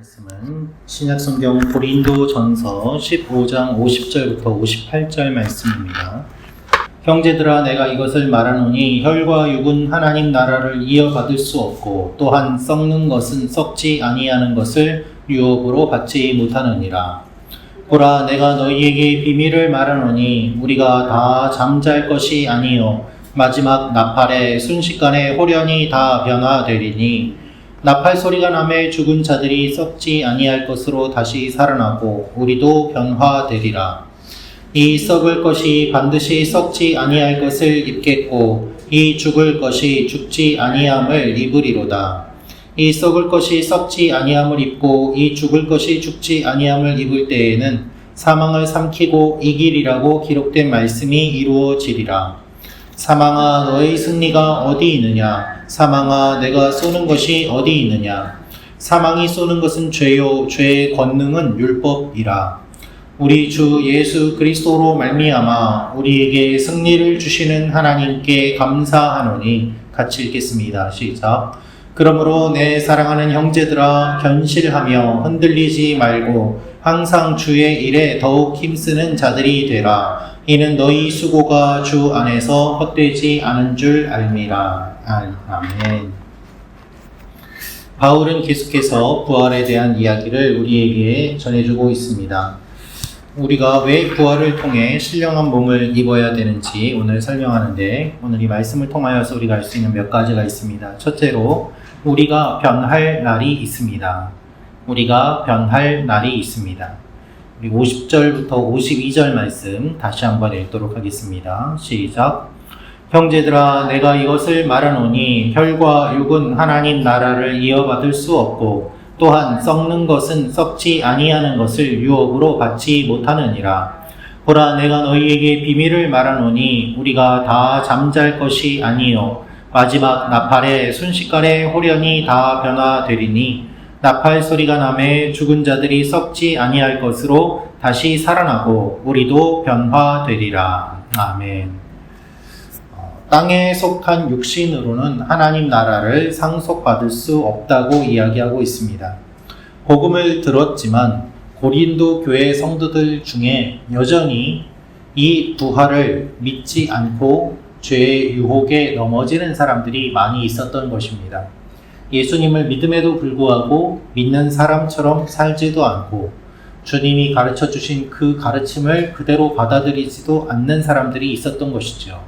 말씀은 신약성경 고린도전서 15장 50절부터 58절 말씀입니다. 형제들아, 내가 이것을 말하노니 혈과 육은 하나님 나라를 이어받을 수 없고 또한 썩는 것은 썩지 아니하는 것을 유업으로 받지 못하느니라. 보라, 내가 너희에게 비밀을 말하노니 우리가 다 잠잘 것이 아니요 마지막 나팔에 순식간에 호련히 다 변화되리니 나팔 소리가 나매 죽은 자들이 썩지 아니할 것으로 다시 살아나고 우리도 변화되리라. 이 썩을 것이 반드시 썩지 아니할 것을 입겠고 이 죽을 것이 죽지 아니함을 입으리로다. 이 썩을 것이 썩지 아니함을 입고 이 죽을 것이 죽지 아니함을 입을 때에는 사망을 삼키고 이기리라고 기록된 말씀이 이루어지리라. 사망아, 너의 승리가 어디 있느냐? 사망아, 내가 쏘는 것이 어디 있느냐? 사망이 쏘는 것은 죄요, 죄의 권능은 율법이라. 우리 주 예수 그리스도로 말미암아 우리에게 승리를 주시는 하나님께 감사하노니. 같이 읽겠습니다. 시작. 그러므로 내 사랑하는 형제들아, 견실하며 흔들리지 말고 항상 주의 일에 더욱 힘쓰는 자들이 되라. 이는 너희 수고가 주 안에서 헛되지 않은 줄 알미라. 아멘. 바울은 계속해서 부활에 대한 이야기를 우리에게 전해주고 있습니다. 우리가 왜 부활을 통해 신령한 몸을 입어야 되는지 오늘 설명하는데, 오늘 이 말씀을 통하여서 우리가 알 수 있는 몇 가지가 있습니다. 첫째로, 우리가 변할 날이 있습니다. 우리가 변할 날이 있습니다. 우리 50절부터 52절 말씀 다시 한번 읽도록 하겠습니다. 시작. 형제들아, 내가 이것을 말하노니 혈과 육은 하나님 나라를 이어받을 수 없고 또한 썩는 것은 썩지 아니하는 것을 유업으로 받지 못하느니라. 보라, 내가 너희에게 비밀을 말하노니 우리가 다 잠잘 것이 아니요 마지막 나팔에 순식간에 호련히 다 변화되리니 나팔 소리가 나매 죽은 자들이 썩지 아니할 것으로 다시 살아나고 우리도 변화되리라. 아멘. 땅에 속한 육신으로는 하나님 나라를 상속받을 수 없다고 이야기하고 있습니다. 복음을 들었지만 고린도 교회 성도들 중에 여전히 이 부활을 믿지 않고 죄의 유혹에 넘어지는 사람들이 많이 있었던 것입니다. 예수님을 믿음에도 불구하고 믿는 사람처럼 살지도 않고 주님이 가르쳐 주신 그 가르침을 그대로 받아들이지도 않는 사람들이 있었던 것이죠.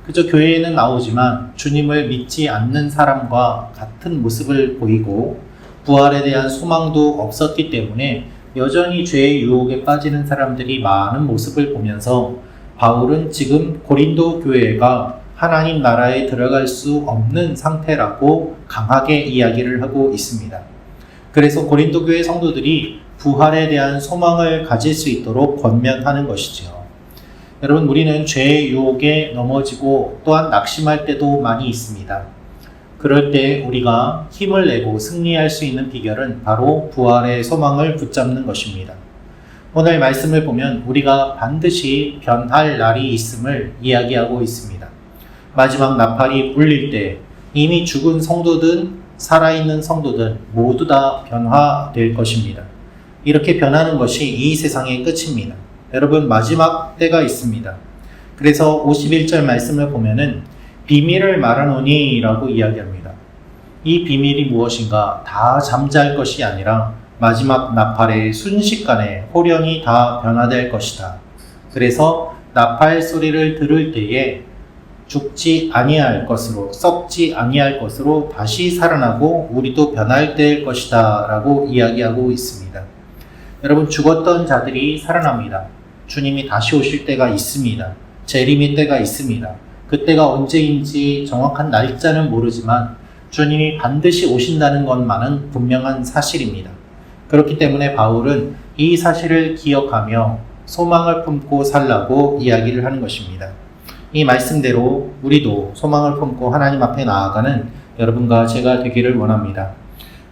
그저 교회에는 나오지만 주님을 믿지 않는 사람과 같은 모습을 보이고 부활에 대한 소망도 없었기 때문에 여전히 죄의 유혹에 빠지는 사람들이 많은 모습을 보면서 바울은 지금 고린도 교회가 하나님 나라에 들어갈 수 없는 상태라고 강하게 이야기를 하고 있습니다. 그래서 고린도 교회 성도들이 부활에 대한 소망을 가질 수 있도록 권면하는 것이죠. 여러분, 우리는 죄의 유혹에 넘어지고 또한 낙심할 때도 많이 있습니다. 그럴 때 우리가 힘을 내고 승리할 수 있는 비결은 바로 부활의 소망을 붙잡는 것입니다. 오늘 말씀을 보면 우리가 반드시 변할 날이 있음을 이야기하고 있습니다. 마지막 나팔이 울릴 때 이미 죽은 성도든 살아있는 성도든 모두 다 변화될 것입니다. 이렇게 변하는 것이 이 세상의 끝입니다. 여러분, 마지막 때가 있습니다. 그래서 51절 말씀을 보면은 비밀을 말하노니 라고 이야기합니다. 이 비밀이 무엇인가? 다 잠잘 것이 아니라 마지막 나팔의 순식간에 호련히 다 변화될 것이다. 그래서 나팔 소리를 들을 때에 죽지 아니할 것으로, 썩지 아니할 것으로 다시 살아나고 우리도 변화될 것이다 라고 이야기하고 있습니다. 여러분, 죽었던 자들이 살아납니다. 주님이 다시 오실 때가 있습니다. 재림의 때가 있습니다. 그때가 언제인지 정확한 날짜는 모르지만 주님이 반드시 오신다는 것만은 분명한 사실입니다. 그렇기 때문에 바울은 이 사실을 기억하며 소망을 품고 살라고 이야기를 하는 것입니다. 이 말씀대로 우리도 소망을 품고 하나님 앞에 나아가는 여러분과 제가 되기를 원합니다.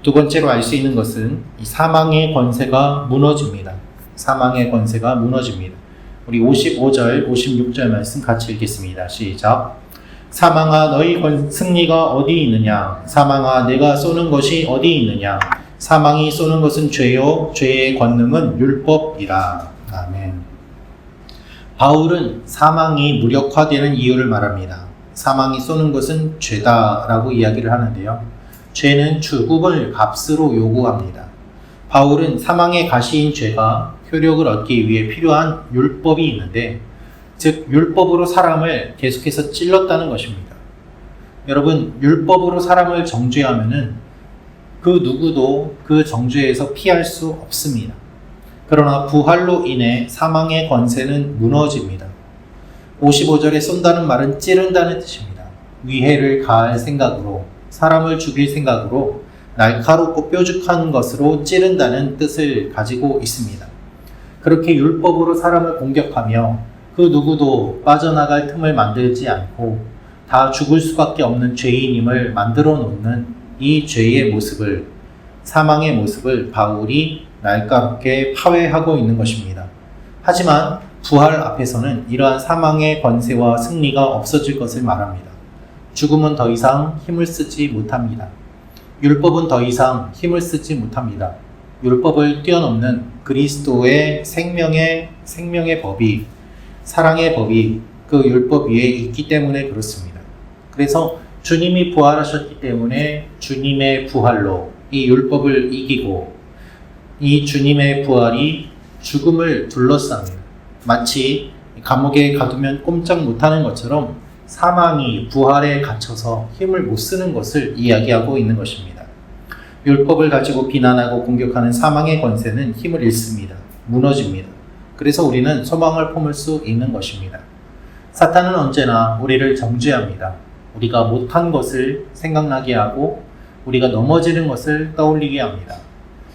두 번째로 알 수 있는 것은 이 사망의 권세가 무너집니다. 사망의 권세가 무너집니다. 우리 55절, 56절 말씀 같이 읽겠습니다. 시작. 사망아, 너희 승리가 어디 있느냐? 사망아, 내가 쏘는 것이 어디 있느냐? 사망이 쏘는 것은 죄요 죄의 권능은 율법이라. 아멘. 바울은 사망이 무력화되는 이유를 말합니다. 사망이 쏘는 것은 죄다라고 이야기를 하는데요. 죄는 죽음을 값으로 요구합니다. 바울은 사망의 가시인 죄가 효력을 얻기 위해 필요한 율법이 있는데, 즉 율법으로 사람을 계속해서 찔렀다는 것입니다. 여러분, 율법으로 사람을 정죄하면은 그 누구도 그 정죄에서 피할 수 없습니다. 그러나 부활로 인해 사망의 권세는 무너집니다. 55절에 쏜다는 말은 찌른다는 뜻입니다. 위해를 가할 생각으로, 사람을 죽일 생각으로 날카롭고 뾰족한 것으로 찌른다는 뜻을 가지고 있습니다. 그렇게 율법으로 사람을 공격하며 그 누구도 빠져나갈 틈을 만들지 않고 다 죽을 수밖에 없는 죄인임을 만들어 놓는 이 죄의 모습을, 사망의 모습을 바울이 날카롭게 파괴하고 있는 것입니다. 하지만 부활 앞에서는 이러한 사망의 권세와 승리가 없어질 것을 말합니다. 죽음은 더 이상 힘을 쓰지 못합니다. 율법은 더 이상 힘을 쓰지 못합니다. 율법을 뛰어넘는 그리스도의 생명의 법이, 사랑의 법이 그 율법 위에 있기 때문에 그렇습니다. 그래서 주님이 부활하셨기 때문에 주님의 부활로 이 율법을 이기고, 이 주님의 부활이 죽음을 둘러쌉니다. 마치 감옥에 가두면 꼼짝 못하는 것처럼 사망이 부활에 갇혀서 힘을 못 쓰는 것을 이야기하고 있는 것입니다. 율법을 가지고 비난하고 공격하는 사망의 권세는 힘을 잃습니다. 무너집니다. 그래서 우리는 소망을 품을 수 있는 것입니다. 사탄은 언제나 우리를 정죄합니다. 우리가 못한 것을 생각나게 하고 우리가 넘어지는 것을 떠올리게 합니다.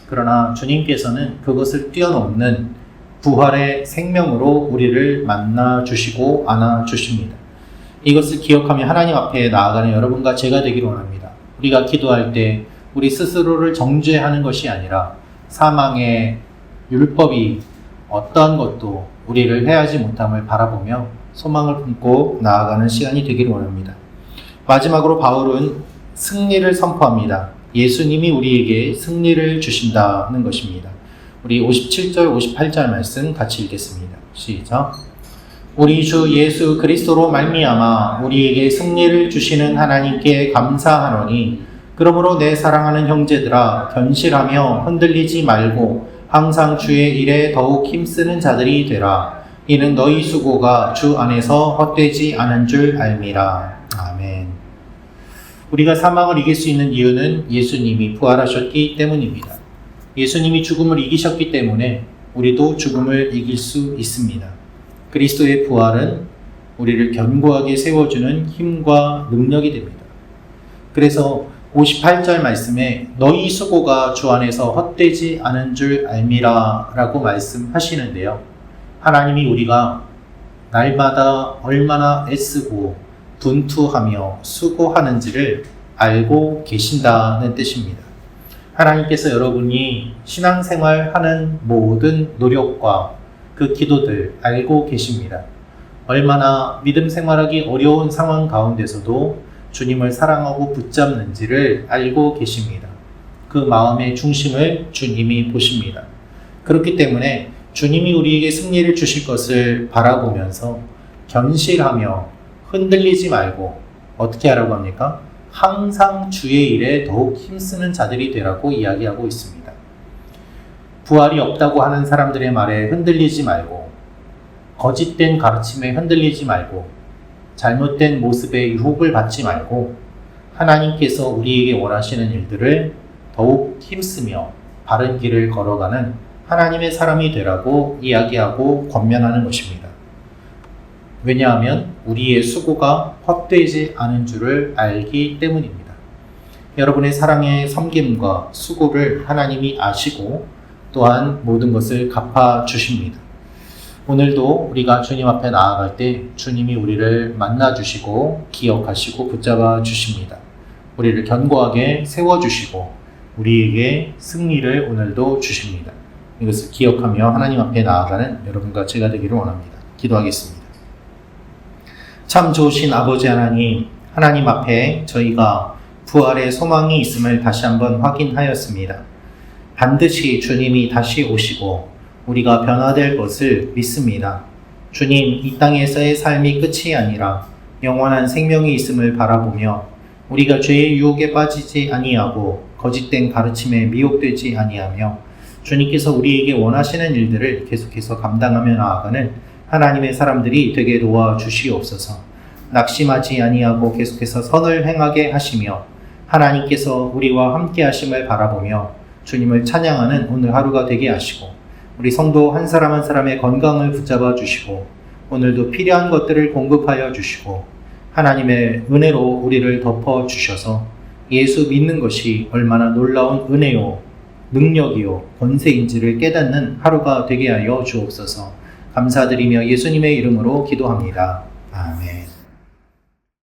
그러나 주님께서는 그것을 뛰어넘는 부활의 생명으로 우리를 만나 주시고 안아 주십니다. 이것을 기억하며 하나님 앞에 나아가는 여러분과 제가 되기를 원합니다. 우리가 기도할 때 우리 스스로를 정죄하는 것이 아니라 사망의 율법이 어떠한 것도 우리를 해하지 못함을 바라보며 소망을 품고 나아가는 시간이 되기를 원합니다. 마지막으로 바울은 승리를 선포합니다. 예수님이 우리에게 승리를 주신다는 것입니다. 우리 57절, 58절 말씀 같이 읽겠습니다. 시작. 우리 주 예수 그리스도로 말미암아 우리에게 승리를 주시는 하나님께 감사하노니, 그러므로 내 사랑하는 형제들아, 견실하며 흔들리지 말고 항상 주의 일에 더욱 힘쓰는 자들이 되라. 이는 너희 수고가 주 안에서 헛되지 않은 줄 알미라. 아멘. 우리가 사망을 이길 수 있는 이유는 예수님이 부활하셨기 때문입니다. 예수님이 죽음을 이기셨기 때문에 우리도 죽음을 이길 수 있습니다. 그리스도의 부활은 우리를 견고하게 세워주는 힘과 능력이 됩니다. 그래서 58절 말씀에 너희 수고가 주 안에서 헛되지 않은 줄 알미라 라고 말씀하시는데요. 하나님이 우리가 날마다 얼마나 애쓰고 분투하며 수고하는지를 알고 계신다는 뜻입니다. 하나님께서 여러분이 신앙생활하는 모든 노력과 그 기도들 알고 계십니다. 얼마나 믿음 생활하기 어려운 상황 가운데서도 주님을 사랑하고 붙잡는지를 알고 계십니다. 그 마음의 중심을 주님이 보십니다. 그렇기 때문에 주님이 우리에게 승리를 주실 것을 바라보면서 견실하며 흔들리지 말고 어떻게 하라고 합니까? 항상 주의 일에 더욱 힘쓰는 자들이 되라고 이야기하고 있습니다. 부활이 없다고 하는 사람들의 말에 흔들리지 말고, 거짓된 가르침에 흔들리지 말고, 잘못된 모습에 유혹을 받지 말고, 하나님께서 우리에게 원하시는 일들을 더욱 힘쓰며 바른 길을 걸어가는 하나님의 사람이 되라고 이야기하고 권면하는 것입니다. 왜냐하면 우리의 수고가 헛되지 않은 줄을 알기 때문입니다. 여러분의 사랑의 섬김과 수고를 하나님이 아시고 또한 모든 것을 갚아주십니다. 오늘도 우리가 주님 앞에 나아갈 때 주님이 우리를 만나주시고 기억하시고 붙잡아 주십니다. 우리를 견고하게 세워주시고 우리에게 승리를 오늘도 주십니다. 이것을 기억하며 하나님 앞에 나아가는 여러분과 제가 되기를 원합니다. 기도하겠습니다. 참 좋으신 아버지 하나님, 하나님 앞에 저희가 부활의 소망이 있음을 다시 한번 확인하였습니다. 반드시 주님이 다시 오시고 우리가 변화될 것을 믿습니다. 주님, 이 땅에서의 삶이 끝이 아니라 영원한 생명이 있음을 바라보며 우리가 죄의 유혹에 빠지지 아니하고 거짓된 가르침에 미혹되지 아니하며 주님께서 우리에게 원하시는 일들을 계속해서 감당하며 나아가는 하나님의 사람들이 되게 도와주시옵소서. 낙심하지 아니하고 계속해서 선을 행하게 하시며 하나님께서 우리와 함께 하심을 바라보며 주님을 찬양하는 오늘 하루가 되게 하시고 우리 성도 한 사람 한 사람의 건강을 붙잡아 주시고 오늘도 필요한 것들을 공급하여 주시고 하나님의 은혜로 우리를 덮어 주셔서 예수 믿는 것이 얼마나 놀라운 은혜요, 능력이요, 권세인지를 깨닫는 하루가 되게 하여 주옵소서. 감사드리며 예수님의 이름으로 기도합니다. 아멘.